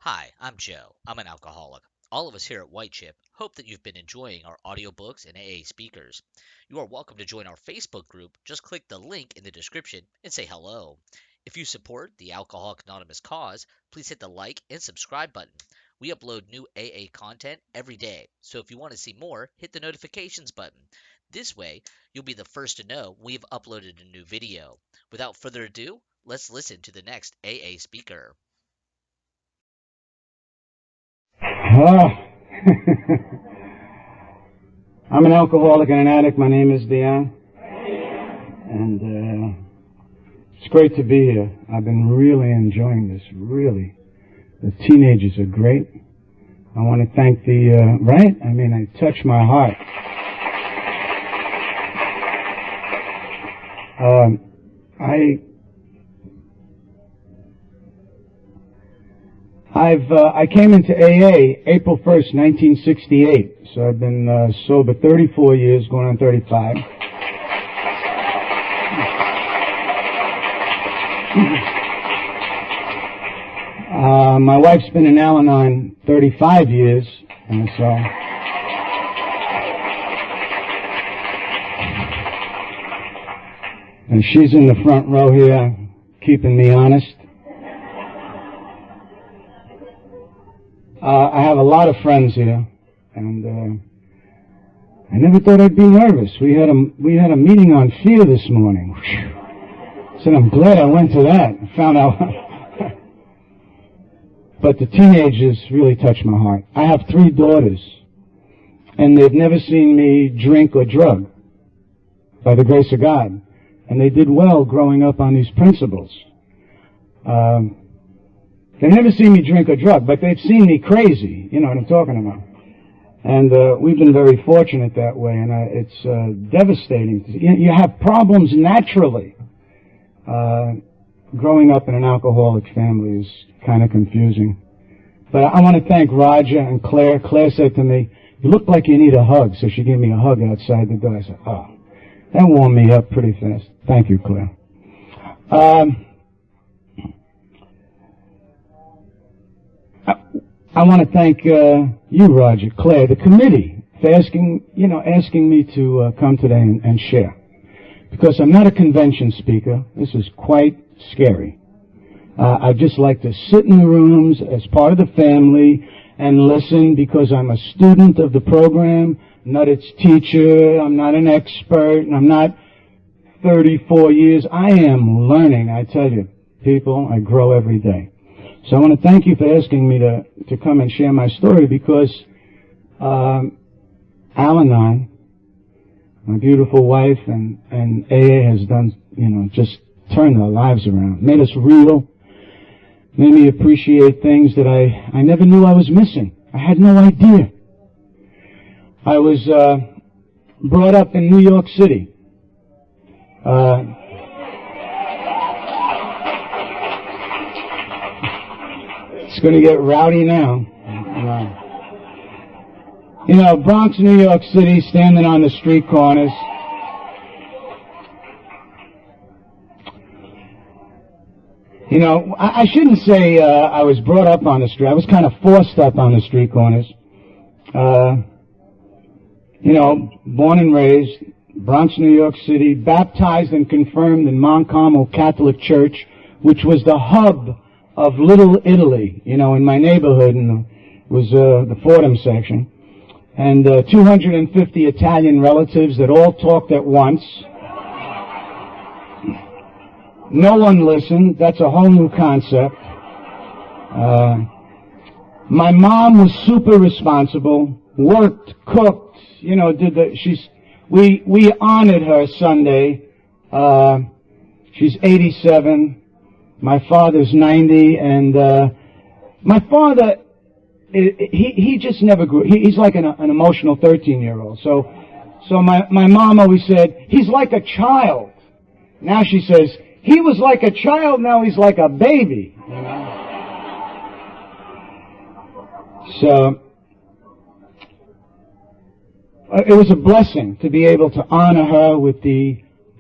Hi, I'm Joe. I'm an alcoholic. All of us here at White Chip hope that you've been enjoying our audiobooks and AA speakers. You are welcome to join our Facebook group. Just click the link in the description and say hello. If you support the Alcoholic Anonymous cause, please hit the like and subscribe button. We upload new AA content every day, so if you want to see more, hit the notifications button. This way, you'll be the first to know we've uploaded a new video. Without further ado, let's listen to the next AA speaker. Ah. I'm an alcoholic and an addict. My name is Dion. And it's great to be here. I've been really enjoying this, really. The teenagers are great. I want to thank the, right? I mean, it touched my heart. I came into AA April 1st, 1968, so I've been sober 34 years, going on 35. My wife's been in Al-Anon 35 years, and so... And she's in the front row here, keeping me honest. I have a lot of friends here, and I never thought I'd be nervous. We had a meeting on fear this morning. Whew. Said I'm glad I went to that. I found out. But the teenagers really touched my heart. I have 3 daughters, and they've never seen me drink or drug, by the grace of God. And they did well growing up on these principles. They've never seen me drink or drug, but they've seen me crazy. You know what I'm talking about. And we've been very fortunate that way, and it's devastating. You have problems naturally. Growing up in an alcoholic family is kind of confusing. But I want to thank Roger and Claire. Claire said to me, "You look like you need a hug," so she gave me a hug outside the door. I said, "Oh, that warmed me up pretty fast." Thank you, Claire. I want to thank you, Roger, Claire, the committee, for asking me to come today and share. Because I'm not a convention speaker. This is quite scary. I just like to sit in the rooms as part of the family and listen because I'm a student of the program, not its teacher. I'm not an expert, and I'm not 34 years. I am learning, I tell you, people. I grow every day. So I want to thank you for asking me to come and share my story because Al-Anon, my beautiful wife, and AA has done, just turned our lives around, made us real, made me appreciate things that I never knew I was missing. I had no idea. I was brought up in New York City. It's going to get rowdy now. Bronx, New York City, standing on the street corners. I shouldn't say I was brought up on the street. I was kind of forced up on the street corners. Born and raised, Bronx, New York City, baptized and confirmed in Mount Carmel Catholic Church, which was the hub of Little Italy, in my neighborhood, and it was the Fordham section, and 250 Italian relatives that all talked at once. No one listened. That's a whole new concept. My mom was super responsible, worked, cooked, we honored her Sunday. She's 87. My father's 90, and my father, he just never grew. He's like an emotional 13-year-old. So my mom always said, he's like a child. Now she says, he was like a child, now he's like a baby. So it was a blessing to be able to honor her with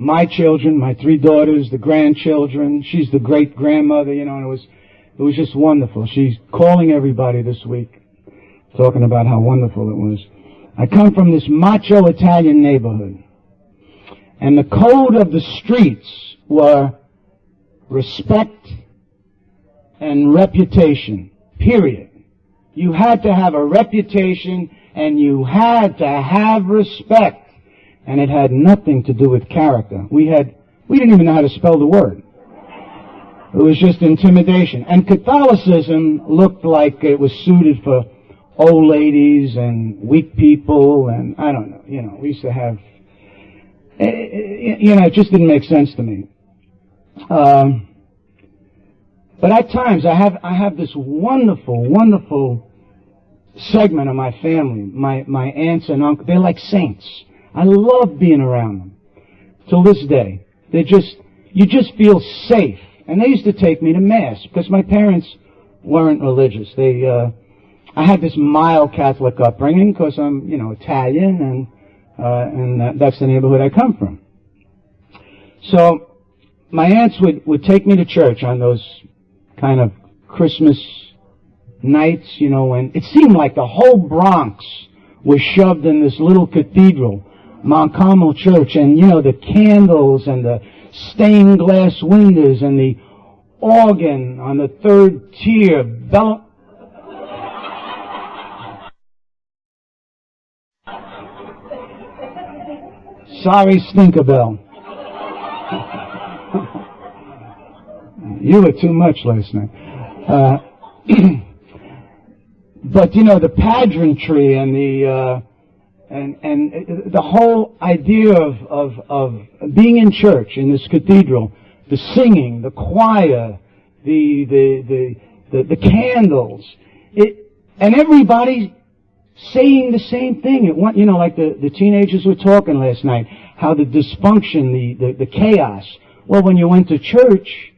my children, my 3 daughters, the grandchildren. She's the great-grandmother, and it It was just wonderful. She's calling everybody this week, talking about how wonderful it was. I come from this macho Italian neighborhood, and the code of the streets were respect and reputation, period. You had to have a reputation, and you had to have respect, and it had nothing to do with character. We didn't even know how to spell the word. It was just intimidation. And Catholicism looked like it was suited for old ladies and weak people, and I don't know, we used to have, it just didn't make sense to me. But at times I have this wonderful segment of my family, my aunts and uncles. They're like saints. I love being around them. Till this day. You just feel safe. And they used to take me to Mass, because my parents weren't religious. I had this mild Catholic upbringing, because I'm, Italian, and that's the neighborhood I come from. So, my aunts would take me to church on those kind of Christmas nights, when it seemed like the whole Bronx was shoved in this little cathedral, Mount Carmel Church, and, the candles and the stained glass windows and the organ on the third tier, Sorry, Stinkerbell. You were too much last night. But the pageantry and the whole idea of being in church in this cathedral, the singing, the choir, the candles, and everybody saying the same thing. Like the teenagers were talking last night, how the dysfunction, the chaos. Well, when you went to church,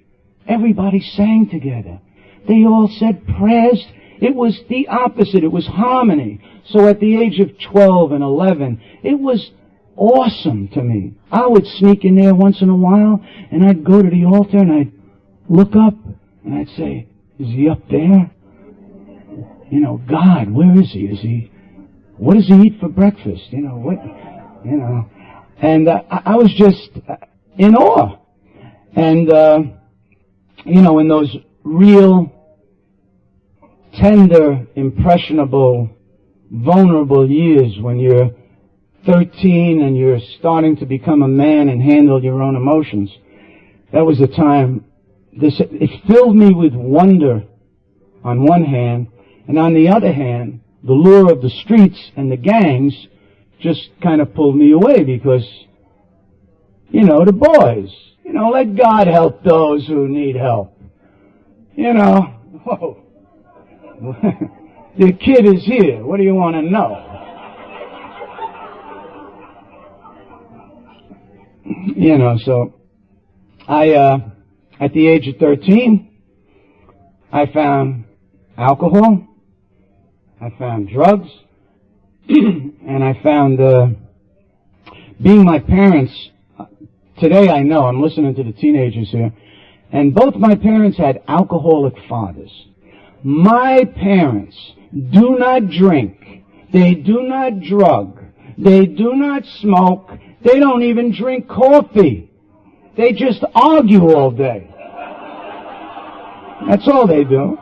everybody sang together. They all said prayers. It was the opposite. It was harmony. So at the age of 12 and 11, it was awesome to me. I would sneak in there once in a while, and I'd go to the altar, and I'd look up, and I'd say, is he up there? God, where is he? What does he eat for breakfast? And I was just in awe. And, in those real, tender, impressionable, vulnerable years when you're 13 and you're starting to become a man and handle your own emotions, that was the time, it filled me with wonder on one hand, and on the other hand, the lure of the streets and the gangs just kind of pulled me away because, the boys, let God help those who need help. Whoa. The kid is here. What do you want to know? So at the age of 13, I found alcohol, I found drugs, and I found being my parents. Today I know, I'm listening to the teenagers here, and both my parents had alcoholic fathers. My parents do not drink, they do not drug, they do not smoke, they don't even drink coffee. They just argue all day. That's all they do.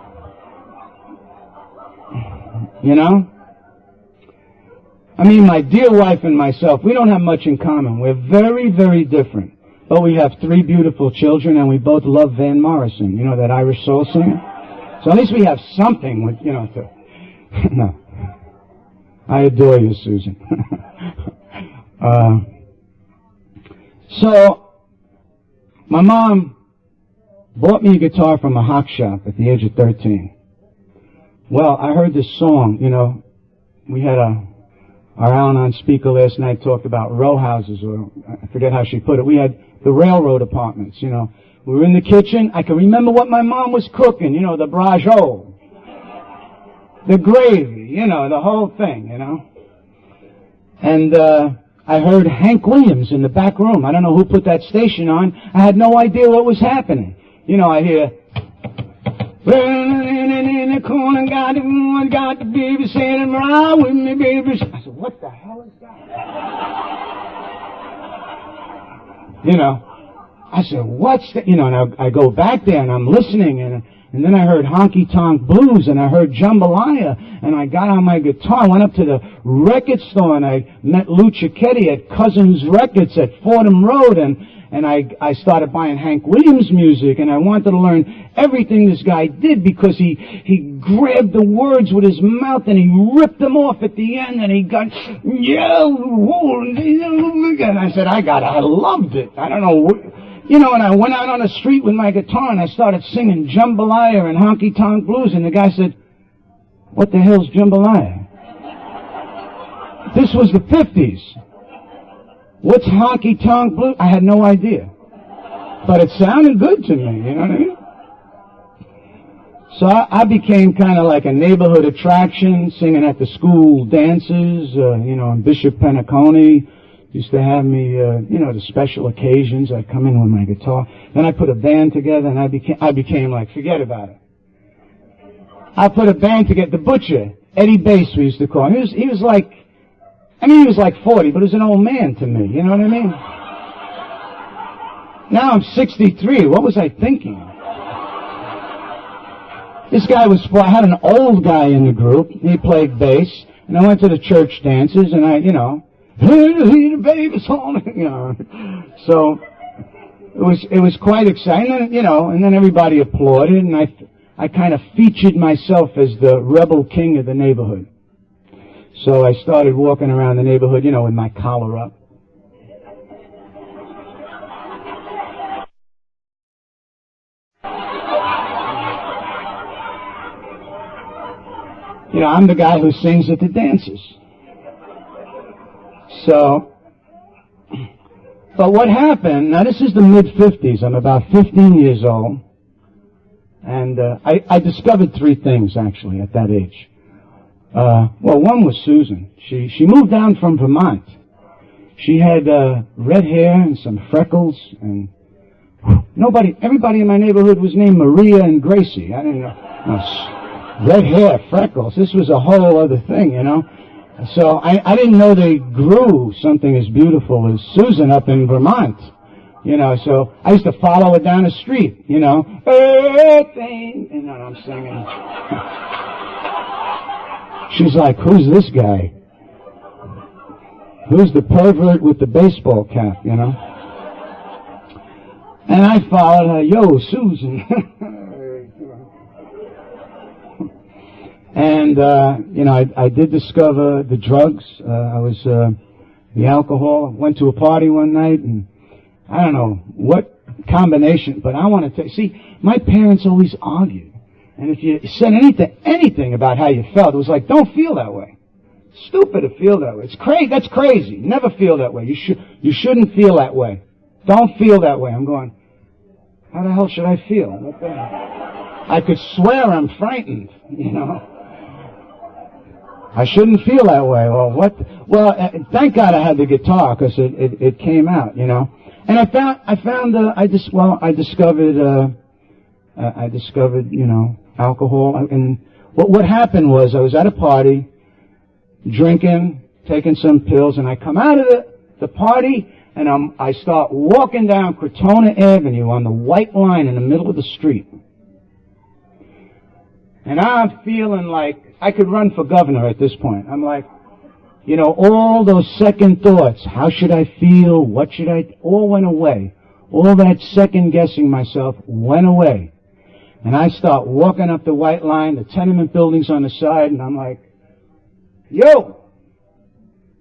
My dear wife and myself, we don't have much in common. We're very, very different. But we have 3 beautiful children, and we both love Van Morrison, that Irish soul singer. So at least we have something with, to... No. I adore you, Susan. So, my mom bought me a guitar from a hock shop at the age of 13. Well, I heard this song, we had our Al-Anon speaker last night talked about row houses, or I forget how she put it. We had the railroad apartments, We were in the kitchen. I can remember what my mom was cooking, the braciole, the gravy, the whole thing, And I heard Hank Williams in the back room. I don't know who put that station on. I had no idea what was happening. I hear In the corner, got the baby saying, ride with me, baby. I said, what the hell is that? You know, I said, what's that? You know, and I go back there and I'm listening, and then I heard Honky Tonk Blues, and I heard Jambalaya, and I got on my guitar, went up to the record store, and I met Lou Cicchetti at Cousins Records at Fordham Road, and I started buying Hank Williams music, and I wanted to learn everything this guy did, because he grabbed the words with his mouth, and he ripped them off at the end, and he got, yeah, and I said, I loved it. I don't know, you know, and I went out on the street with my guitar, and I started singing Jambalaya and Honky Tonk Blues, and the guy said, what the hell's Jambalaya? This was the 50s. What's Honky Tonk Blues? I had no idea. But it sounded good to me, you know what I mean? So I became kind of like a neighborhood attraction, singing at the school dances, you know, in Bishop Penacony. Used to have me, you know, the special occasions. I'd come in with my guitar. Then I put a band together, and I became like, forget about it. I put a band together, the Butcher, Eddie Bass we used to call him. He was like, I mean, he was like 40, but he was an old man to me, you know what I mean? Now I'm 63, what was I thinking? This guy I had an old guy in the group, he played bass, and I went to the church dances, and I, you know, the baby's on, you know. So, it was quite exciting, and, you know, and then everybody applauded, and I kind of featured myself as the rebel king of the neighborhood. So I started walking around the neighborhood, you know, with my collar up. You know, I'm the guy who sings at the dances. So, but what happened, now this is the mid-50s, I'm about 15 years old, and I discovered three things, actually, at that age. Well, one was Susan. She moved down from Vermont. She had red hair and some freckles, and everybody in my neighborhood was named Maria and Gracie. I didn't know. Red hair, freckles. This was a whole other thing, you know. So I didn't know they grew something as beautiful as Susan up in Vermont. You know, so I used to follow her down the street, you know. You know, I'm singing. She's like, who's this guy? Who's the pervert with the baseball cap, you know? And I followed her, yo, Susan. And, you know, I did discover the drugs. I was, the alcohol. Went to a party one night, and I don't know what combination, but I want to see, my parents always argued. And if you said anything about how you felt, it was like, don't feel that way. Stupid to feel that way. It's crazy. That's crazy. Never feel that way. You shouldn't feel that way. Don't feel that way. I'm going, how the hell should I feel? What the hell? I could swear I'm frightened, you know. I shouldn't feel that way. Well, what? Well, thank God I had the guitar, because it came out, you know. And I discovered, you know, alcohol. And what happened was, I was at a party, drinking, taking some pills, and I come out of the party, and I start walking down Crotona Avenue on the white line in the middle of the street. And I'm feeling like I could run for governor at this point. I'm like, you know, all those second thoughts, how should I feel, what should all went away. All that second guessing myself went away. And I start walking up the white line, the tenement buildings on the side, and I'm like, yo,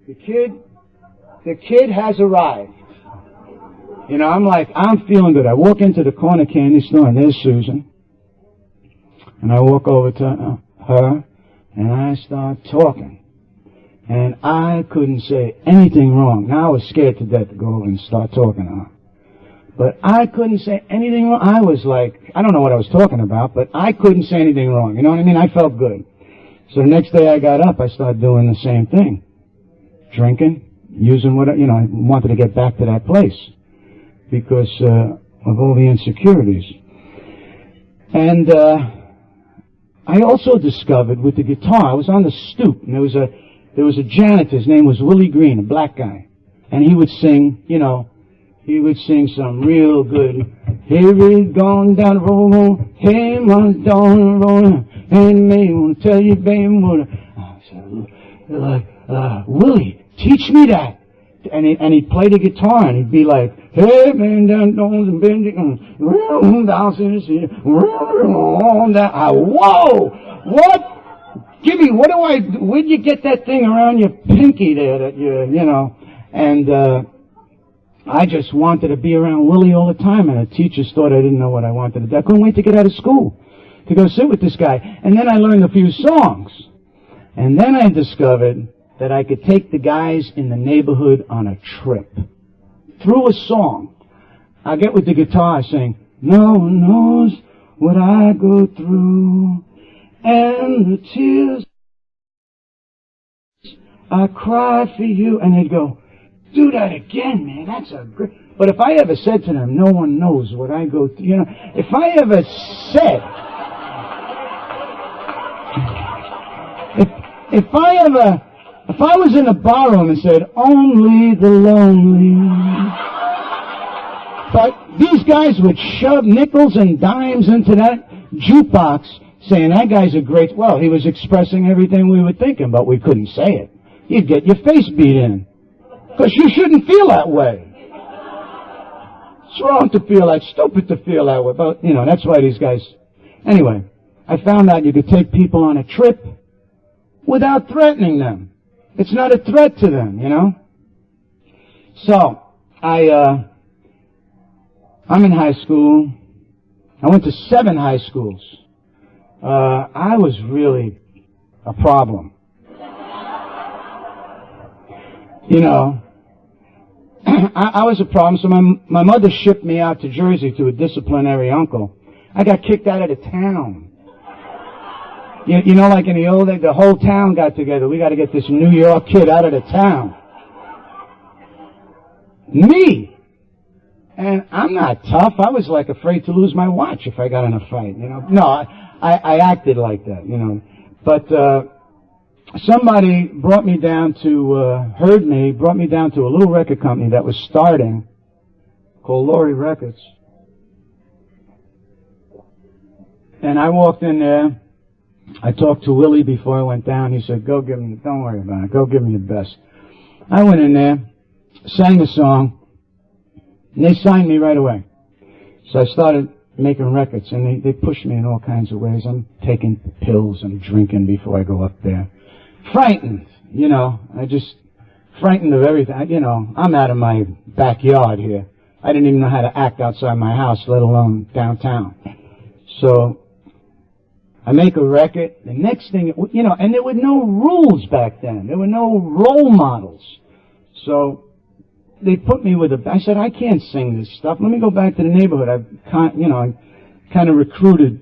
the kid has arrived. You know, I'm feeling good. I walk into the corner candy store, and there's Susan. And I walk over to her, and I start talking. And I couldn't say anything wrong. Now I was scared to death to go over and start talking to her. But I couldn't say anything wrong. I was like, I don't know what I was talking about, but I couldn't say anything wrong. You know what I mean? I felt good. So the next day I got up, I started doing the same thing. Drinking, using what, you know, I wanted to get back to that place because of all the insecurities. And I also discovered with the guitar, I was on the stoop, and there was a janitor, his name was Willie Green, a black guy. And he would sing, he would sing some real good, here he's going down the road, hey, man, down the road, and me will tell you, baby, what, I said, like, Willie, teach me that. And he'd play the guitar, and he'd be like, hey, man, down, down, down, whoa, what? Give me, where'd you get that thing around your pinky there that and, I just wanted to be around Willie all the time, and the teachers thought I didn't know what I wanted to do. I couldn't wait to get out of school to go sit with this guy. And then I learned a few songs. And then I discovered that I could take the guys in the neighborhood on a trip. Through a song. I get with the guitar, I sing, no one knows what I go through, and the tears I cry for you. And they'd go, do that again, man, that's a great... But if I ever said to them, no one knows what I go through, if I ever said... If I was in a barroom and said, only the lonely... But these guys would shove nickels and dimes into that jukebox, saying, that guy's a great... Well, he was expressing everything we were thinking, but we couldn't say it. You'd get your face beat in. Because you shouldn't feel that way. It's wrong to feel that, stupid to feel that way. But, that's why these guys... Anyway, I found out you could take people on a trip without threatening them. It's not a threat to them, So, I'm in high school. I went to 7 high schools. I was really a problem. I was a problem, so my mother shipped me out to Jersey to a disciplinary uncle. I got kicked out of the town. Like in the old days, the whole town got together. We got to get this New York kid out of the town. Me! And I'm not tough. I was like afraid to lose my watch if I got in a fight, No, I acted like that, But, somebody brought me down to, brought me down to a little record company that was starting, called Laurie Records. And I walked in there. I talked to Willie before I went down. He said, don't worry about it. Go give me the best. I went in there, sang the song, and they signed me right away. So I started making records, and they pushed me in all kinds of ways. I'm taking pills and drinking before I go up there. Frightened, I just frightened of everything. I'm out of my backyard here. I didn't even know how to act outside my house, let alone downtown. So I make a record. The next thing, and there were no rules back then. There were no role models. So they put me with I said, I can't sing this stuff. Let me go back to the neighborhood. I kind of recruited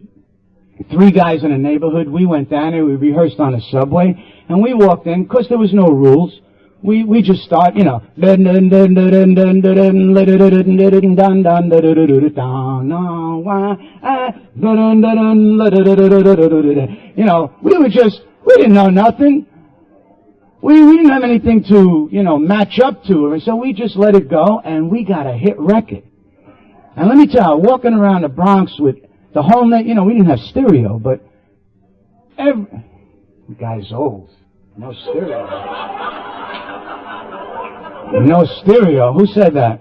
3 guys in the neighborhood. We went down there. We rehearsed on the subway. And we walked in, because there was no rules. We just start, we didn't know nothing. We didn't have anything to, match up to. And so we just let it go, and we got a hit record. And let me tell you, walking around the Bronx with the whole night, we didn't have stereo, but the guy's old. No stereo. No stereo. Who said that?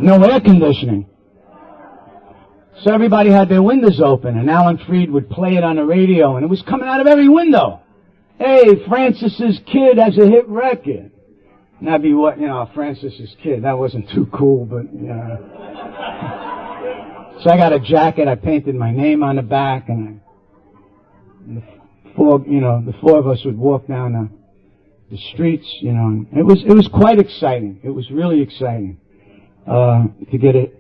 No air conditioning. So everybody had their windows open, and Alan Freed would play it on the radio, and it was coming out of every window. Hey, Francis's Kid has a hit record. And that'd be what, Francis's Kid. That wasn't too cool, but, So I got a jacket. I painted my name on the back, and the 4 of us would walk down the streets, and it was quite exciting. It was really exciting, to get a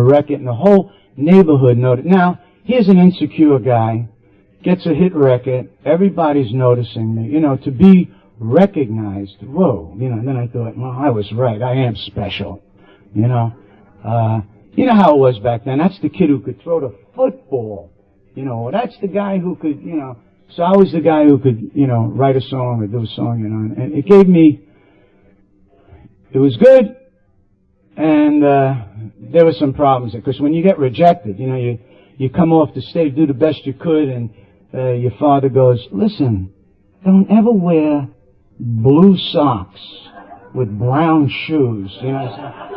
record, and the whole neighborhood noticed. Now, here's an insecure guy, gets a hit record, everybody's noticing me, to be recognized. Whoa, and then I thought, well, I was right. I am special, You know how it was back then. That's the kid who could throw the football. You know, that's the guy who could, you know. So I was the guy who could, you know, write a song or do a song, you know. And it gave me, it was good, and there were some problems. Because when you get rejected, you know, you come off the stage, do the best you could, and your father goes, listen, don't ever wear blue socks with brown shoes, you know.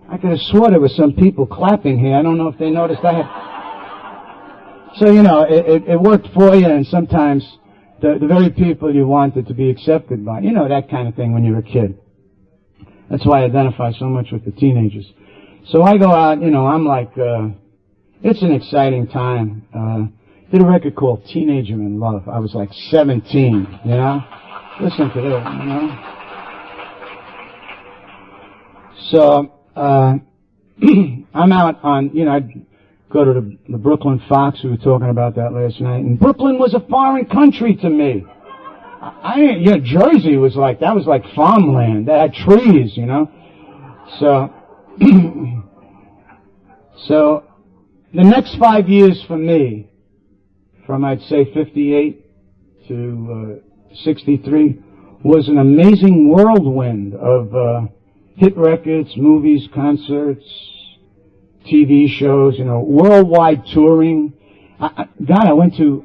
I could have swore there were some people clapping here. I don't know if they noticed I had. So, you know, it worked for you, and sometimes the very people you wanted to be accepted by, you know, that kind of thing when you're a kid. That's why I identify so much with the teenagers. So I go out, you know, I'm like, it's an exciting time. Did a record called Teenager in Love. I was like 17, you know. Listen to this, you know. So, I'm out on, you know, I'd go to the Brooklyn Fox. We were talking about that last night. And Brooklyn was a foreign country to me. You know, Jersey was like, that was like farmland. They had trees, you know. So, so the next 5 years for me, from I'd say 58 to 63, was an amazing whirlwind of hit records, movies, concerts, TV shows, you know, worldwide touring. I went to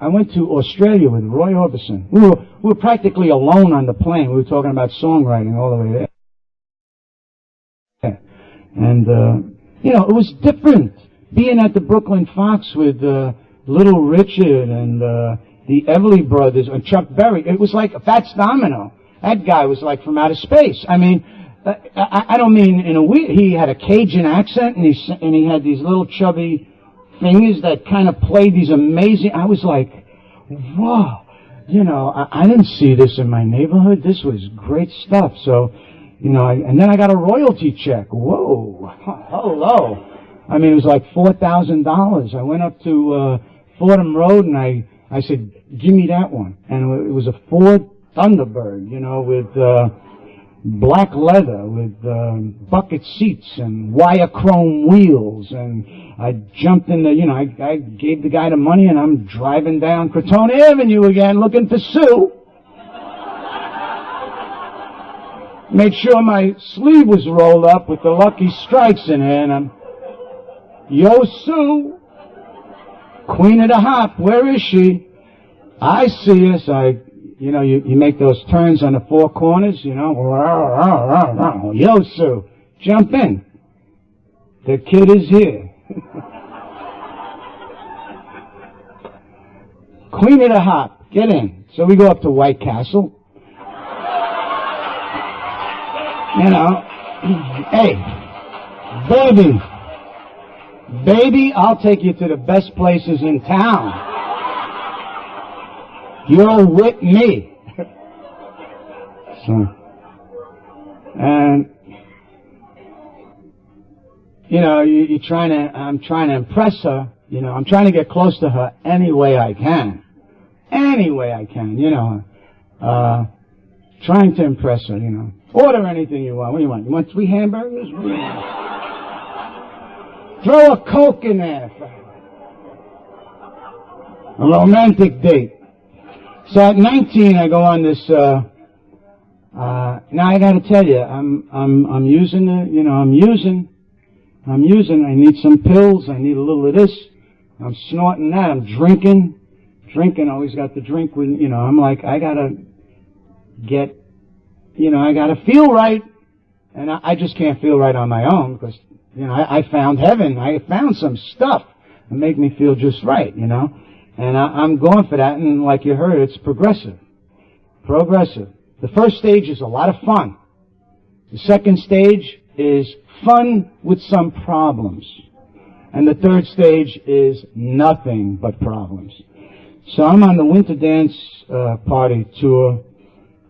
Australia with Roy Orbison. We were practically alone on the plane. We were talking about songwriting all the way there. And you know, it was different being at the Brooklyn Fox with Little Richard and the Everly Brothers and Chuck Berry. It was like Fats Domino. That guy was like from outer space. I mean, I don't mean in a weird. He had a Cajun accent, and he had these little chubby fingers that kind of played these amazing. I was like, whoa, you know, I didn't see this in my neighborhood. This was great stuff. So, you know, and then I got a royalty check. Whoa, hello. I mean, it was like $4,000. I went up to Fordham Road, and I said, give me that one. And it was a Ford Thunderbird, you know, with black leather, with bucket seats and wire chrome wheels. And I jumped in the, you know, I gave the guy the money, and I'm driving down Crotone Avenue again looking for Sue. Made sure my sleeve was rolled up with the Lucky Strikes in it, and I'm, yo, Sue, Queen of the Hop, where is she? I see her. So you know, you make those turns on the four corners, you know. Yo, Sue, jump in. The kid is here. Queen of the Hop, get in. So we go up to White Castle. You know, hey, baby, I'll take you to the best places in town. You're with me. So, and, you know, I'm trying to impress her, you know, I'm trying to get close to her any way I can. Any way I can, you know, trying to impress her, you know. Order anything you want. What do you want? You want 3 hamburgers? What do you want? Throw a Coke in there. A romantic date. So at 19, I go on this, now I gotta tell you, I'm using it, you know, I'm using, I need some pills, I need a little of this, I'm snorting that, I'm drinking, always got the drink with, you know, I'm like, I gotta get, you know, I gotta feel right, and I just can't feel right on my own, because, you know, I found heaven, I found some stuff that make me feel just right, you know. And I'm going for that, and like you heard, it's progressive. Progressive. The first stage is a lot of fun. The second stage is fun with some problems. And the third stage is nothing but problems. So I'm on the Winter Dance Party tour,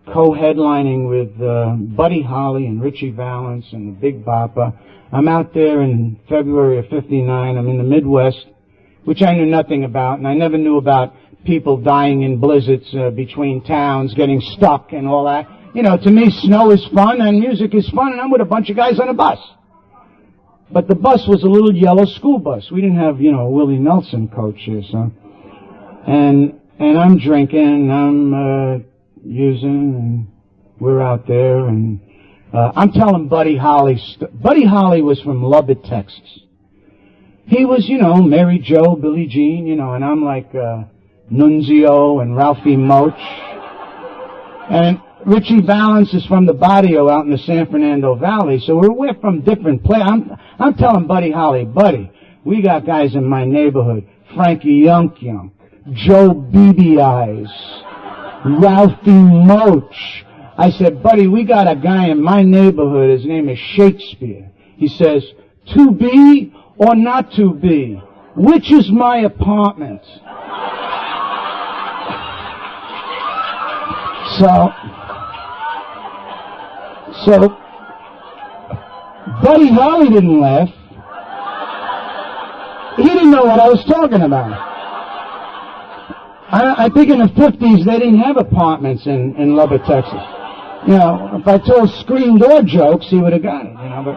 co-headlining with Buddy Holly and Richie Valens and the Big Bopper. I'm out there in February of '59. I'm in the Midwest, which I knew nothing about, and I never knew about people dying in blizzards between towns, getting stuck and all that. You know, to me, snow is fun and music is fun, and I'm with a bunch of guys on a bus. But the bus was a little yellow school bus. We didn't have, you know, a Willie Nelson coach here, so. And I'm drinking, I'm using, and we're out there, and I'm telling Buddy Holly. Buddy Holly was from Lubbock, Texas. He was, you know, Mary Jo, Billie Jean, you know, and I'm like Nunzio and Ralphie Moach. And Richie Valens is from the barrio out in the San Fernando Valley, so we're from different places. I'm telling Buddy Holly, Buddy, we got guys in my neighborhood, Frankie Yunk Yunk, Joe Beebe Eyes, Ralphie Moach. I said, Buddy, we got a guy in my neighborhood, his name is Shakespeare. He says, to be or not to be? Which is my apartment? So, Buddy Holly didn't laugh. He didn't know what I was talking about. I think in the 50s they didn't have apartments in Lubbock, Texas. You know, if I told screen door jokes, he would have got it, you know, but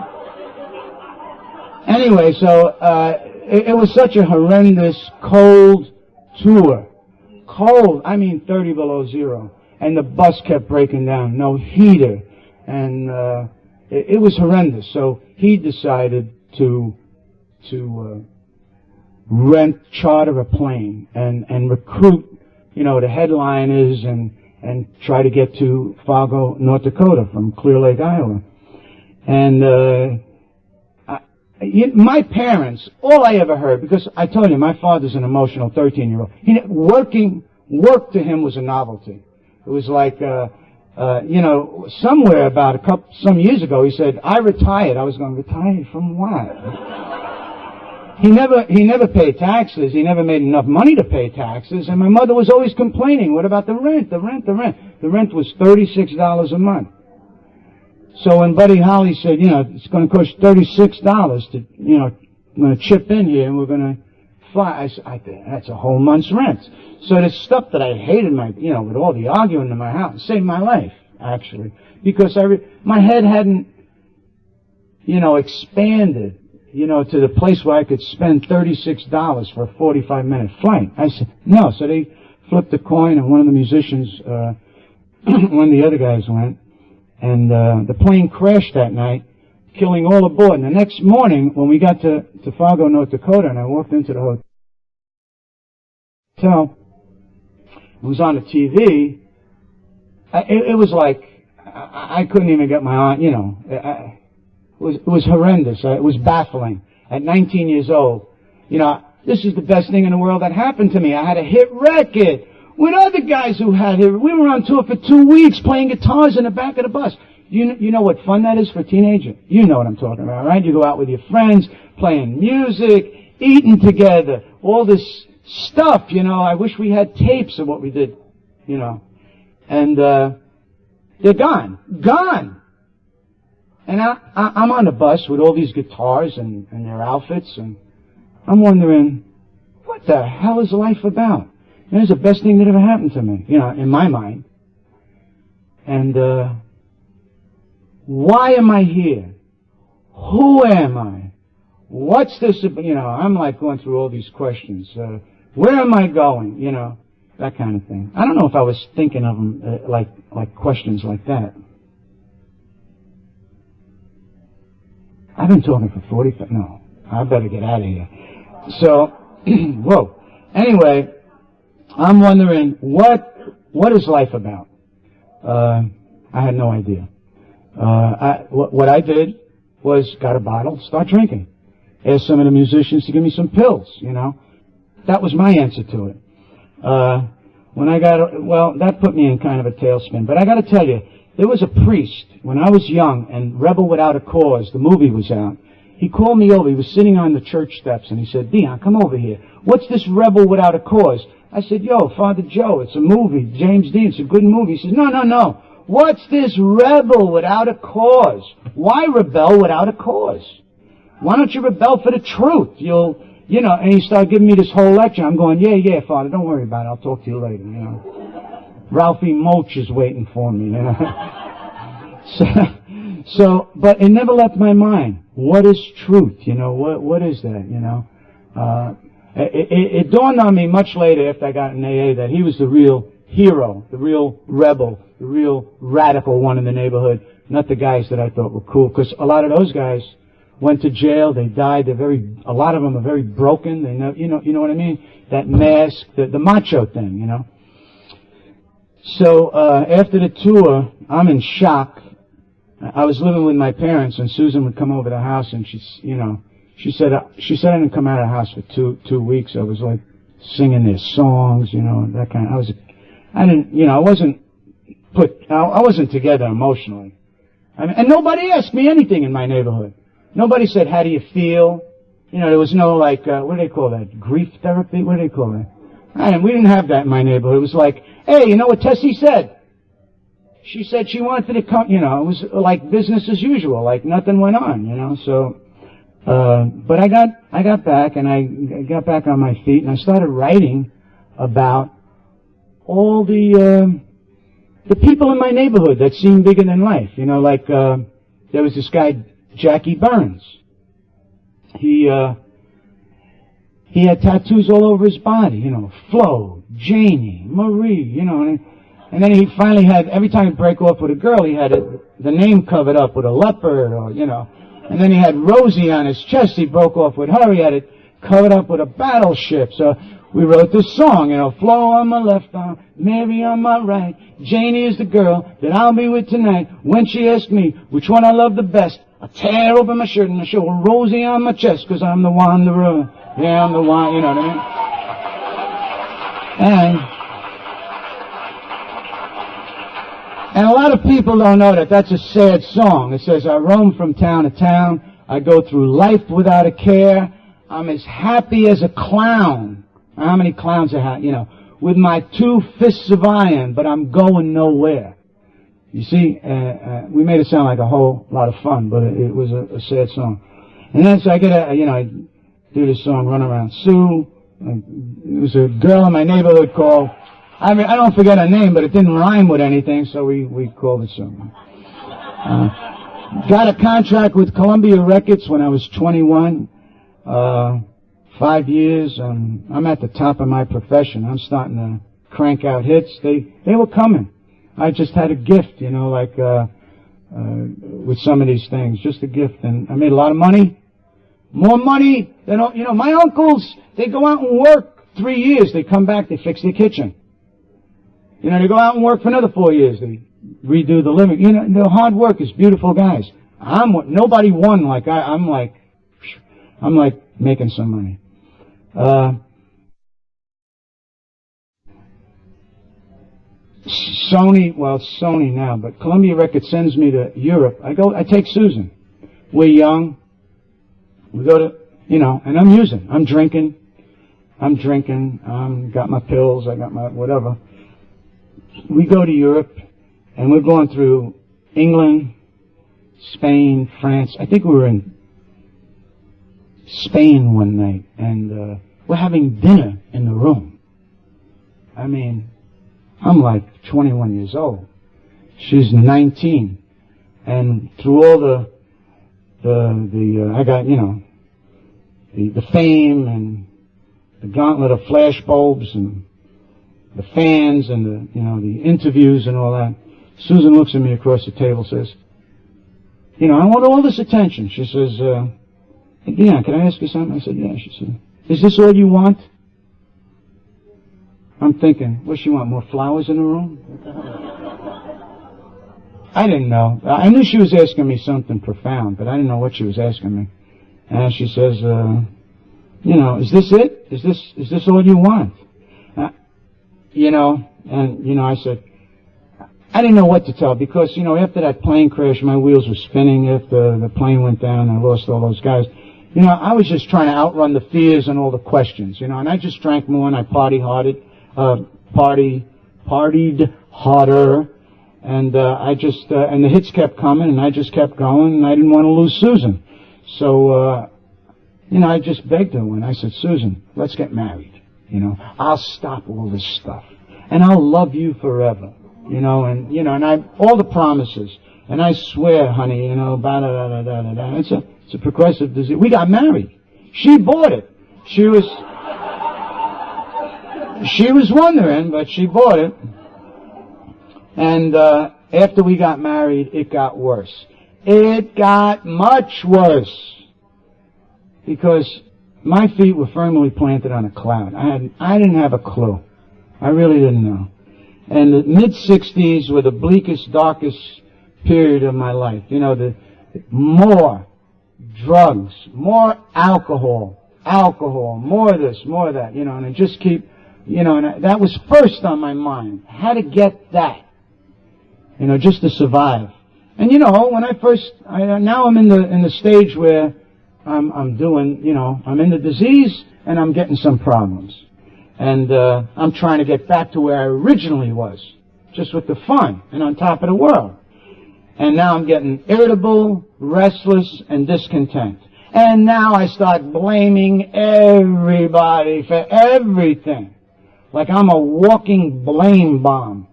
anyway, so, it was such a horrendous cold tour. Cold, I mean 30 below zero. And the bus kept breaking down, no heater. And, it was horrendous. So he decided to charter a plane and recruit, you know, the headliners and try to get to Fargo, North Dakota from Clear Lake, Iowa. And, my parents, all I ever heard, because I told you, my father's an emotional 13-year-old. Work to him was a novelty. It was like, you know, somewhere about some years ago, he said, I retired. I was going, retired from what? He never paid taxes. He never made enough money to pay taxes. And my mother was always complaining, what about the rent? The rent was $36 a month. So when Buddy Holly said, you know, it's going to cost $36 to, you know, I'm going to chip in here and we're going to fly, I said, that's a whole month's rent. So the stuff that I hated, you know, with all the arguing in my house, saved my life, actually. Because my head hadn't, you know, expanded, you know, to the place where I could spend $36 for a 45-minute flight. I said, no. So they flipped a coin and one of the musicians, one of the other guys went. And the plane crashed that night, killing all aboard. And the next morning, when we got to Fargo, North Dakota, and I walked into the hotel, it was on the TV. It was like I couldn't even get my arm, you know. It was horrendous. It was baffling. At 19 years old, you know, this is the best thing in the world that happened to me. I had a hit record with other guys who had it. We were on tour for 2 weeks playing guitars in the back of the bus. You know what fun that is for a teenager? You know what I'm talking about, right? You go out with your friends, playing music, eating together, all this stuff, you know. I wish we had tapes of what we did, you know. And they're gone. Gone! And I'm on the bus with all these guitars and their outfits, and I'm wondering, what the hell is life about? And it's the best thing that ever happened to me, you know, in my mind. And why am I here? Who am I? What's this, you know, I'm like going through all these questions. Where am I going? You know, that kind of thing. I don't know if I was thinking of them like questions like that. I've been talking for 45, no, I better get out of here. So, whoa. Anyway, I'm wondering, what is life about? I had no idea. What I did was got a bottle, start drinking. Asked some of the musicians to give me some pills, you know. That was my answer to it. When I that put me in kind of a tailspin. But I got to tell you, there was a priest when I was young, and Rebel Without a Cause, the movie was out. He called me over. He was sitting on the church steps, and he said, Dion, come over here. What's this Rebel Without a Cause? I said, yo, Father Joe, it's a movie. James Dean, it's a good movie. He says, no. What's this rebel without a cause? Why rebel without a cause? Why don't you rebel for the truth? You know, and he started giving me this whole lecture. I'm going, yeah, Father, don't worry about it. I'll talk to you later, you know. Ralphie Moach is waiting for me, you know. But it never left my mind. What is truth? What is that? It dawned on me much later after I got in AA that he was the real hero, the real rebel, the real radical one in the neighborhood, not the guys that I thought were cool. Because a lot of those guys went to jail, they died, a lot of them are very broken, they know, you know what I mean? That mask, the macho thing, So, after the tour, I'm in shock. I was living with my parents, and Susan would come over to the house, and she said I didn't come out of the house for two weeks. I was like singing their songs, that kind of, I wasn't together emotionally. And nobody asked me anything in my neighborhood. Nobody said, how do you feel? There was no what do they call that? Grief therapy? What do they call that? And we didn't have that in my neighborhood. It was like, hey, you know what Tessie said? She said she wanted to come, it was like business as usual, like nothing went on, so, but I got back and I got back on my feet and I started writing about all the people in my neighborhood that seemed bigger than life, there was this guy, Jackie Burns. He had tattoos all over his body, Flo, Janie, Marie, and then he finally had, every time he'd break off with a girl, he had the name covered up with a leopard or, and then he had Rosie on his chest, he broke off with her, he had it covered up with a battleship. So we wrote this song, Flo on my left arm, Mary on my right, Janie is the girl that I'll be with tonight. When she asked me which one I love the best, I tear open my shirt and I show Rosie on my chest, 'cause I'm the wanderer. Yeah, I'm the one, you know what I mean? And a lot of people don't know that that's a sad song. It says, I roam from town to town. I go through life without a care. I'm as happy as a clown. How many clowns are with my 2 fists of iron, but I'm going nowhere. You see, we made it sound like a whole lot of fun, but it was a sad song. And then so I I do this song, Run Around Sue. There was a girl in my neighborhood called, I don't forget her name, but it didn't rhyme with anything, so we called it something. Got a contract with Columbia Records when I was 21. 5 years, I'm at the top of my profession. I'm starting to crank out hits. They were coming. I just had a gift, with some of these things, just a gift. And I made a lot of money. More money than, my uncles, they go out and work 3 years. They come back, they fix their kitchen. They go out and work for another 4 years. They redo the living. The hard work is beautiful guys. Nobody won like I'm like making some money. It's Sony now, but Columbia Records sends me to Europe. I take Susan. We're young. We go to, and I'm drinking. Got my pills, I got my whatever. We go to Europe, and we're going through England, Spain, France. I think we were in Spain one night, and we're having dinner in the room. I'm like 21 years old. She's 19. And through all I got, the fame and the gauntlet of flash bulbs and the fans and the interviews and all that. Susan looks at me across the table, says, I want all this attention. She says, hey, Dion, can I ask you something? I said, yeah. She said, is this all you want? I'm thinking, what she want, more flowers in the room? I didn't know. I knew she was asking me something profound, but I didn't know what she was asking me. And she says, is this it? Is this all you want? I said, I didn't know what to tell because, after that plane crash, my wheels were spinning. After the plane went down, I lost all those guys. I was just trying to outrun the fears and all the questions, and I just drank more and I partied harder, and and the hits kept coming, and I just kept going, and I didn't want to lose Susan. So, I just begged her when I said, Susan, let's get married. I'll stop all this stuff, and I'll love you forever. And all the promises. And I swear, honey, you know, da-da-da-da-da-da. It's a progressive disease. We got married. She bought it. She was wondering, but she bought it. And after we got married, it got worse. It got much worse. Because my feet were firmly planted on a cloud. I didn't have a clue. I really didn't know. And the mid-60s were the bleakest, darkest period of my life. You know, the more drugs, more alcohol, more of this, more of that, you know, and I just keep, you know, and that was first on my mind. How to get that, you know, just to survive. And you know, when now I'm in the stage where I'm doing, you know, I'm in the disease and I'm getting some problems. And I'm trying to get back to where I originally was, just with the fun and on top of the world. And now I'm getting irritable, restless, and discontent. And now I start blaming everybody for everything. Like I'm a walking blame bomb.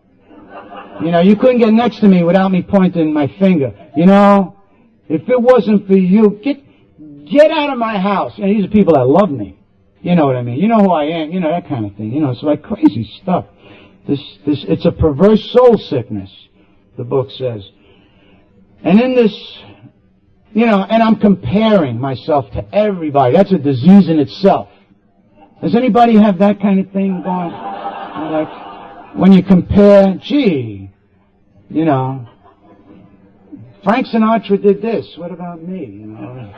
You know, you couldn't get next to me without me pointing my finger. You know, if it wasn't for you, get out of my house. And these are people that love me. You know what I mean? You know who I am. You know, that kind of thing. You know, it's like crazy stuff. It's a perverse soul sickness, the book says. And in this, you know, and I'm comparing myself to everybody. That's a disease in itself. Does anybody have that kind of thing going? Like, when you compare, gee, you know, Frank Sinatra did this. What about me? You know?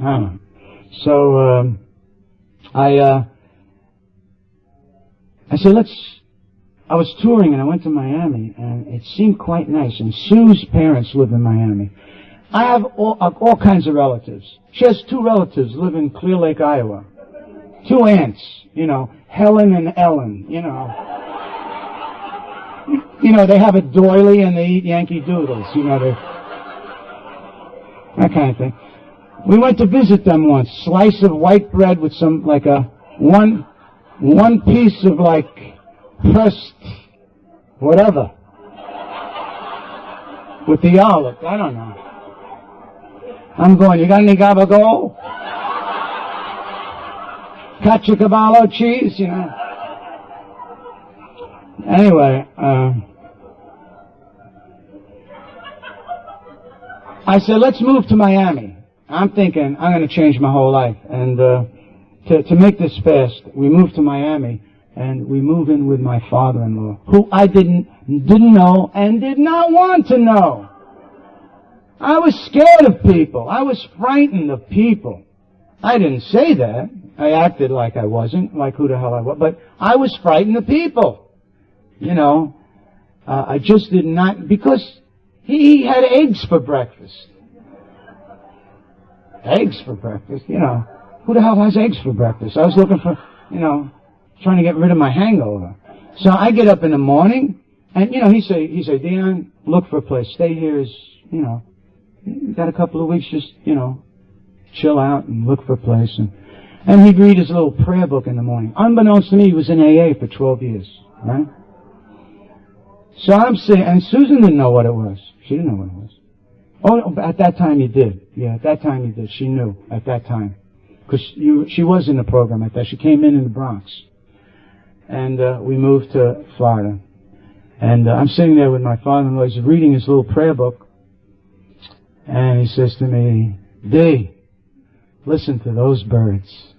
I don't know. So, I said, I was touring and I went to Miami and it seemed quite nice. And Sue's parents live in Miami. I have all kinds of relatives. She has 2 relatives live in Clear Lake, Iowa. 2 aunts, you know, Helen and Ellen, you know. You know, they have a doily and they eat Yankee Doodles, you know, that kind of thing. We went to visit them once. Slice of white bread with some, like one piece of, like, pressed whatever. With the olive. I don't know. I'm going, you got any gabagool? Caciocavallo cheese, you know. Anyway, I said, let's move to Miami. I'm thinking I'm going to change my whole life. And to make this fast, we moved to Miami, and we moved in with my father-in-law, who I didn't know and did not want to know. I was scared of people. I was frightened of people. I didn't say that. I acted like I wasn't, like who the hell I was. But I was frightened of people. You know, I just did not, because he had eggs for breakfast. Eggs for breakfast, you know. Who the hell has eggs for breakfast? I was looking for, you know, trying to get rid of my hangover. So I get up in the morning, and, you know, he say, Dion, look for a place. Stay here is, you know, you got a couple of weeks, just, you know, chill out and look for a place. And he'd read his little prayer book in the morning. Unbeknownst to me, he was in AA for 12 years, right? So I'm saying, and Susan didn't know what it was. She didn't know what it was. Oh, at that time he did. Yeah, at that time he did. She knew at that time. Because she was in the program at that. She came in the Bronx. And we moved to Florida. And I'm sitting there with my father-in-law. He's reading his little prayer book. And he says to me, D, listen to those birds.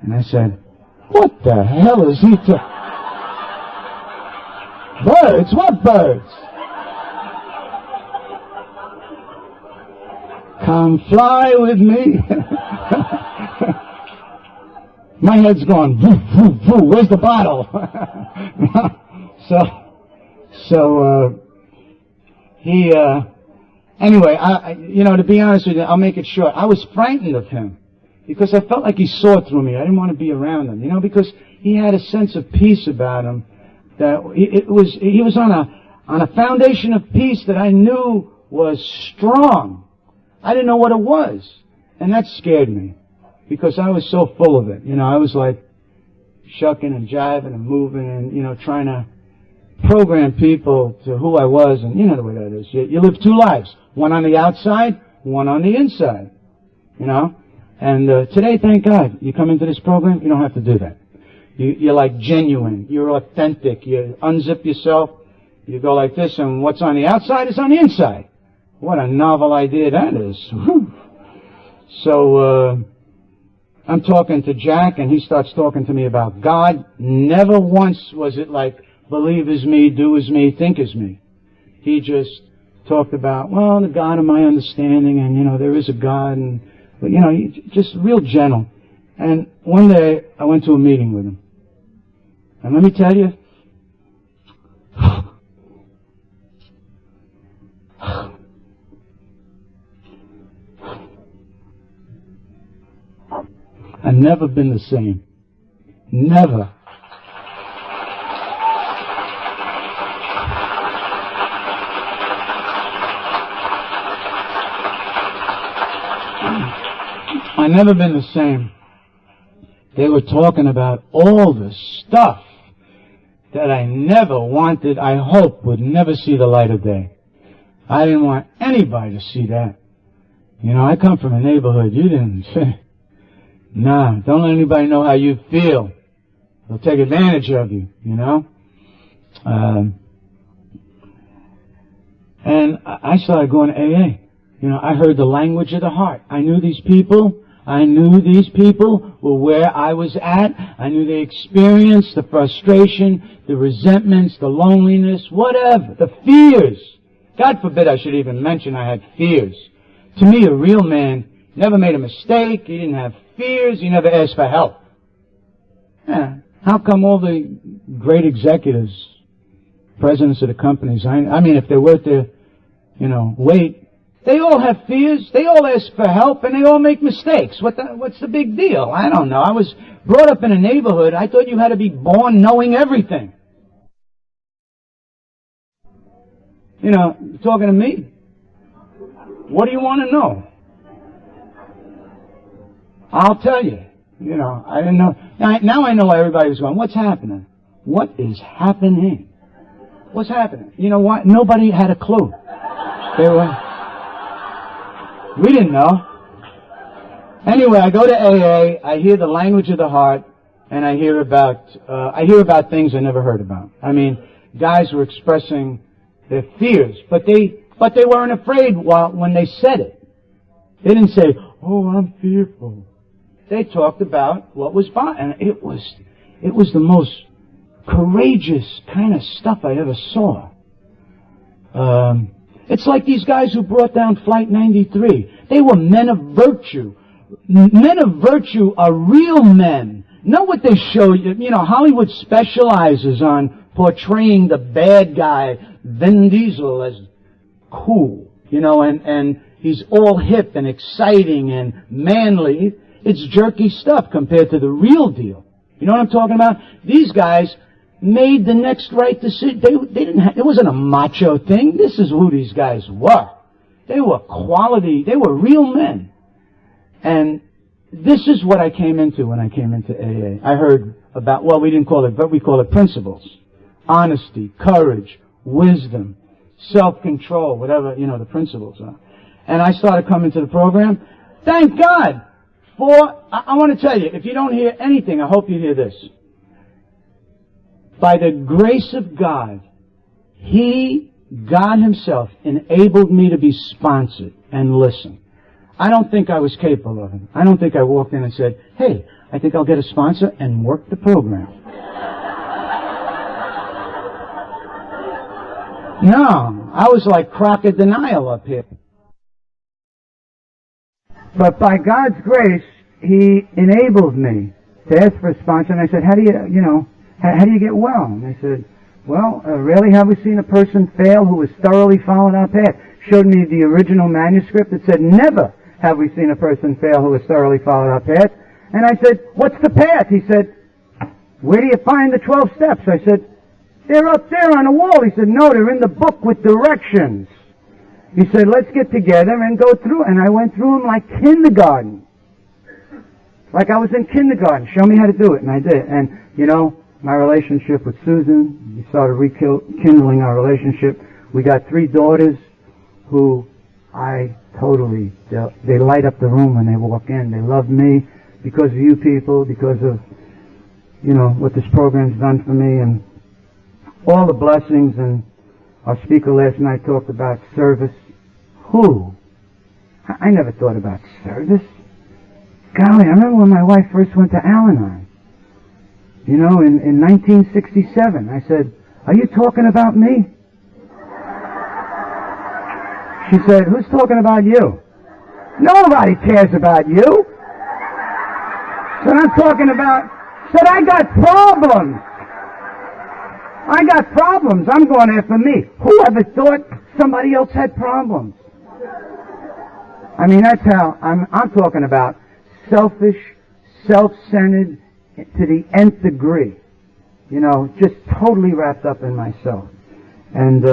And I said, what the hell is he Birds? What birds? Come fly with me. My head's going, voo, voo, voo, where's the bottle? Anyway, you know, to be honest with you, I'll make it short. I was frightened of him because I felt like he saw through me. I didn't want to be around him, you know, because he had a sense of peace about him. That he was on a foundation of peace that I knew was strong. I didn't know what it was, and that scared me because I was so full of it. You know, I was like shucking and jiving and moving and, you know, trying program people to who I was, and you know the way that is. You live two lives, one on the outside, one on the inside, you know. And today, thank God, you come into this program, you don't have to do that. You're like genuine, you're authentic, you unzip yourself, you go like this, and what's on the outside is on the inside. What a novel idea that is. Whew. So, I'm talking to Jack, and he starts talking to me about God. Never once was it like, believe as me, do as me, think as me. He just talked about, well, the God of my understanding, and, you know, there is a God, and, but, you know, just real gentle. And one day, I went to a meeting with him. And let me tell you, I've never been the same. Never. I've never been the same. They were talking about all the stuff that I never wanted, I hope would never see the light of day. I didn't want anybody to see that. You know, I come from a neighborhood, you didn't. Nah, don't let anybody know how you feel. They'll take advantage of you, you know. And I started going to AA. You know, I heard the language of the heart. I knew these people. I knew these people were where I was at. I knew they experienced the frustration, the resentments, the loneliness, whatever, the fears. God forbid I should even mention I had fears. To me, a real man never made a mistake. He didn't have fears. He never asked for help. Yeah. How come all the great executives, presidents of the companies, I mean, if they're worth their, you know, weight, they all have fears, they all ask for help, and they all make mistakes. What's the big deal? I don't know. I was brought up in a neighborhood. I thought you had to be born knowing everything. You know, talking to me. What do you want to know? I'll tell you. You know, I didn't know. Now I know why everybody was going, what's happening? What is happening? What's happening? You know what? Nobody had a clue. We didn't know. Anyway, I go to AA, I hear the language of the heart, and I hear about things I never heard about. I mean, guys were expressing their fears, but they weren't afraid when they said it. They didn't say, oh, I'm fearful. They talked about what was fine, and it was the most courageous kind of stuff I ever saw. It's like these guys who brought down Flight 93. They were men of virtue. Men of virtue are real men. Know what they show you. You know, Hollywood specializes on portraying the bad guy, Vin Diesel, as cool. You know, and he's all hip and exciting and manly. It's jerky stuff compared to the real deal. You know what I'm talking about? These guys made the next right decision. It wasn't a macho thing. This is who these guys were. They were quality. They were real men. And this is what I came into when I came into AA. I heard about, well, we didn't call it, but we call it principles. Honesty, courage, wisdom, self-control, whatever, you know, the principles are. And I started coming to the program. Thank God. I want to tell you, if you don't hear anything, I hope you hear this. By the grace of God, God Himself, enabled me to be sponsored and listen. I don't think I was capable of it. I don't think I walked in and said, hey, I think I'll get a sponsor and work the program. No, I was like Crockett Denial up here. But by God's grace, He enabled me to ask for a sponsor. And I said, how do you get well? And they said, well, rarely have we seen a person fail who has thoroughly followed our path. Showed me the original manuscript that said, never have we seen a person fail who has thoroughly followed our path. And I said, what's the path? He said, where do you find the 12 steps? I said, they're up there on the wall. He said, no, they're in the book with directions. He said, let's get together and go through. And I went through them like kindergarten. Like I was in kindergarten. Show me how to do it. And I did. And, you know, my relationship with Susan. We started rekindling our relationship. We got 3 daughters who they light up the room when they walk in. They love me because of you people, because of, what this program's done for me and all the blessings. And our speaker last night talked about service. Who? I never thought about service. Golly, I remember when my wife first went to Al-Anon. In 1967. I said, "Are you talking about me?" She said, "Who's talking about you?" "Nobody cares about you." Said, "I'm talking about," said, "I got problems. I got problems. I'm going after me." Whoever thought somebody else had problems? I mean, that's how I'm talking about selfish, self-centered to the nth degree. Just totally wrapped up in myself. And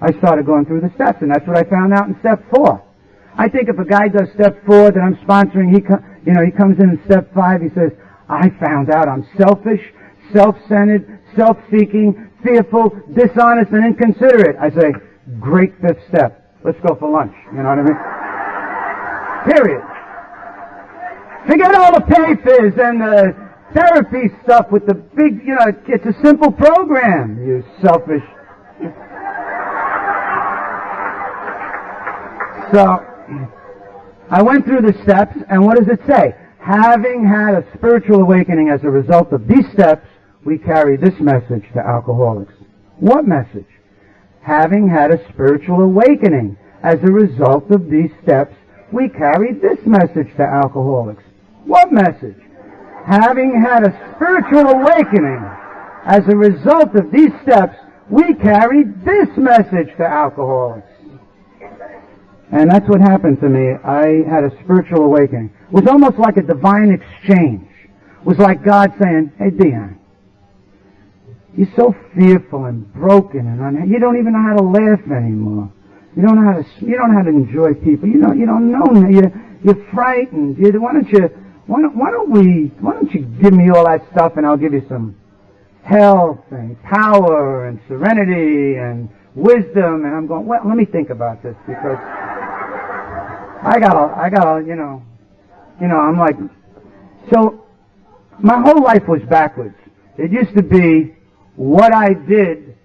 I started going through the steps, and that's what I found out in step 4. I think if a guy does step 4 that I'm sponsoring, he comes in step 5, he says, "I found out I'm selfish, self-centered, self-seeking, fearful, dishonest, and inconsiderate." I say, "Great 5th step. Let's go for lunch." You know what I mean? Period. Forget all the papers and the therapy stuff with the big, it's a simple program, you selfish. So, I went through the steps, and what does it say? Having had a spiritual awakening as a result of these steps, we carry this message to alcoholics. What message? Having had a spiritual awakening as a result of these steps, we carry this message to alcoholics. What message? Having had a spiritual awakening as a result of these steps, we carry this message to alcoholics. And that's what happened to me. I had a spiritual awakening. It was almost like a divine exchange. It was like God saying, "Hey, Dion, you're so fearful and broken, and you don't even know how to laugh anymore. You don't know how to enjoy people. You don't know. You're frightened. Why don't you give me all that stuff, and I'll give you some health and power and serenity and wisdom." And I'm going, well, let me think about this, because I gotta, I'm like, so my whole life was backwards. It used to be what I did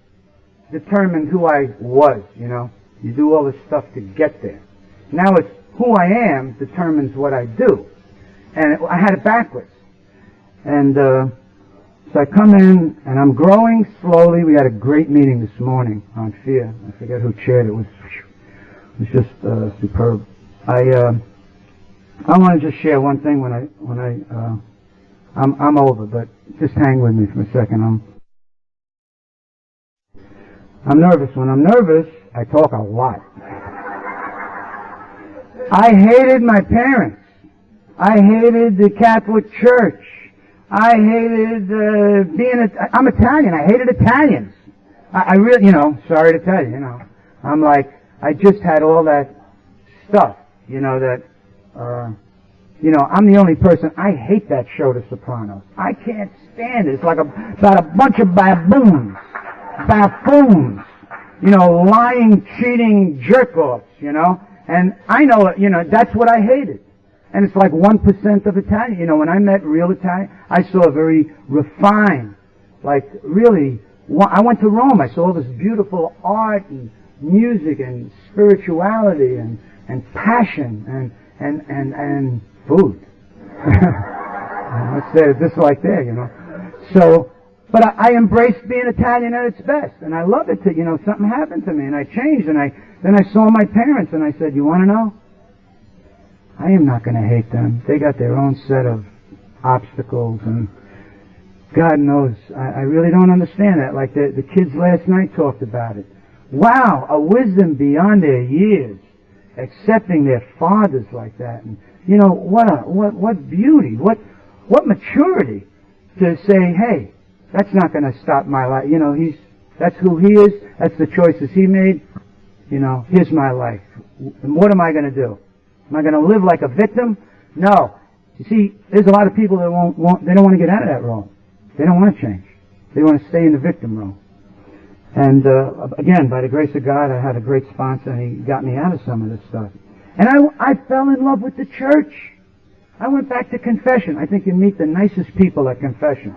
determined who I was, You do all this stuff to get there. Now it's who I am determines what I do. And I had it backwards. And so I come in, and I'm growing slowly. We had a great meeting this morning on fear. I forget who chaired it. It was just superb. I want to just share one thing I'm over, but just hang with me for a second. I'm nervous. When I'm nervous, I talk a lot. I hated my parents. I hated the Catholic Church. I hated I'm Italian. I hated Italians. I really, sorry to tell you, I'm like, I just had all that stuff, I'm the only person. I hate that show, The Sopranos. I can't stand it. It's like about a bunch of buffoons, lying, cheating jerk-offs, and I know, that's what I hated. And it's like 1% of Italian. When I met real Italian, I saw a very refined, really, I went to Rome. I saw all this beautiful art and music and spirituality and passion and food. Let's say it just like that, So, but I embraced being Italian at its best, and I love it. Something happened to me, and I changed, and then I saw my parents, and I said, "You want to know? I am not going to hate them. They got their own set of obstacles, and God knows, I really don't understand that." Like the kids last night talked about it. Wow, a wisdom beyond their years, accepting their fathers like that, and what beauty, what maturity to say, "Hey, that's not going to stop my life. That's who he is. That's the choices he made. Here's my life. And what am I going to do? Am I going to live like a victim? No. You see, there's a lot of people that they don't want to get out of that role. They don't want to change. They want to stay in the victim role. And again, by the grace of God, I had a great sponsor, and he got me out of some of this stuff. And I fell in love with the church. I went back to confession. I think you meet the nicest people at confession.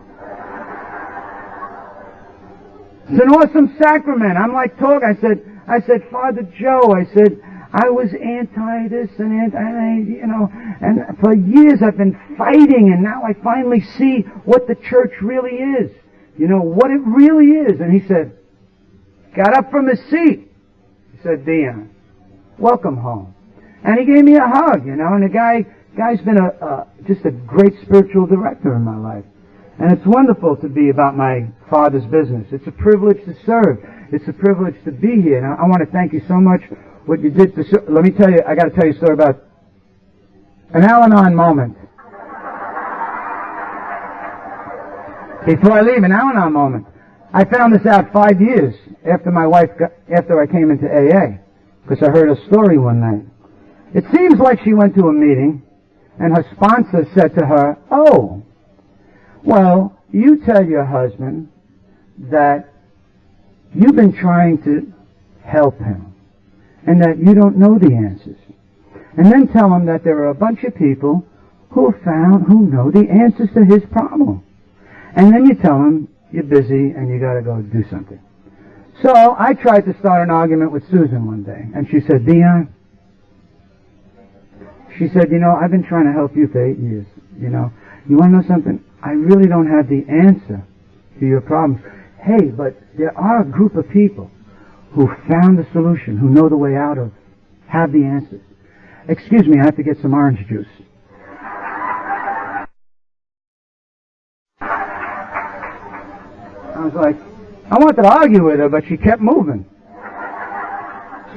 It's an awesome sacrament. I'm like talking. I said, Father Joe, I said, I was anti this and anti, and for years I've been fighting, and now I finally see what the church really is. What it really is. And he said, got up from his seat. He said, Dion, welcome home. And he gave me a hug, and the guy's been just a great spiritual director in my life. And it's wonderful to be about my Father's business. It's a privilege to serve. It's a privilege to be here. And I want to thank you so much what you did to serve. Let me tell you, I got to tell you a story about an Al-Anon moment. Before I leave, an Al-Anon moment. I found this out 5 years after after I came into AA, because I heard a story one night. It seems like she went to a meeting, and her sponsor said to her, oh, well, you tell your husband that you've been trying to help him, and that you don't know the answers. And then tell him that there are a bunch of people who know the answers to his problem. And then you tell him you're busy and you got to go do something. So I tried to start an argument with Susan one day, and she said, Dion, she said, I've been trying to help you for 8 years. You want to know something? I really don't have the answer to your problems. Hey, but there are a group of people who found the solution, who know the way out of, have the answers. Excuse me, I have to get some orange juice. I was like, I wanted to argue with her, but she kept moving.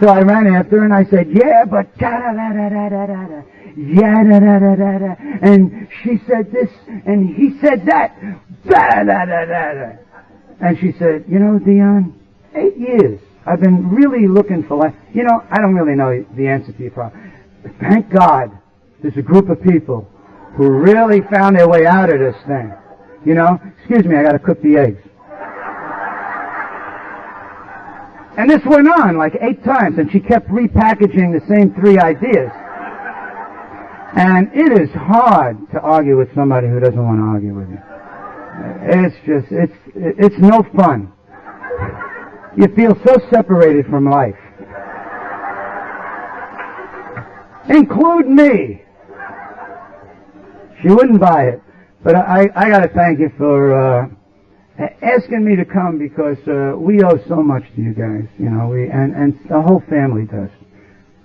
So I ran after her and I said, yeah, but da-da-da-da-da-da-da, yeah, da-da-da-da-da, and she said this, and he said that, da-da-da-da-da-da. And she said, Dion, 8 years, I've been really looking for life. I don't really know the answer to your problem. But thank God, there's a group of people who really found their way out of this thing. Excuse me, I got to cook the eggs. And this went on like 8 times, and she kept repackaging the same 3 ideas. And it is hard to argue with somebody who doesn't want to argue with you. It's no fun. You feel so separated from life. Include me. She wouldn't buy it. But I got to thank you for asking me to come, because we owe so much to you guys, and the whole family does.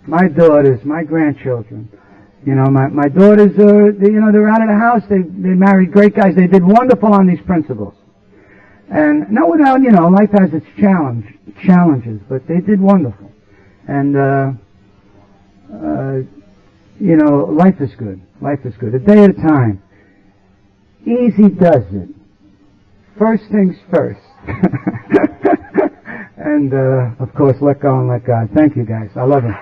My daughters, my grandchildren, my daughters, they're out of the house. They married great guys. They did wonderful on these principles. And no doubt, life has its challenges, but they did wonderful. And life is good. Life is good. A day at a time. Easy does it. First things first. And, of course, let go and let God. Thank you, guys. I love you.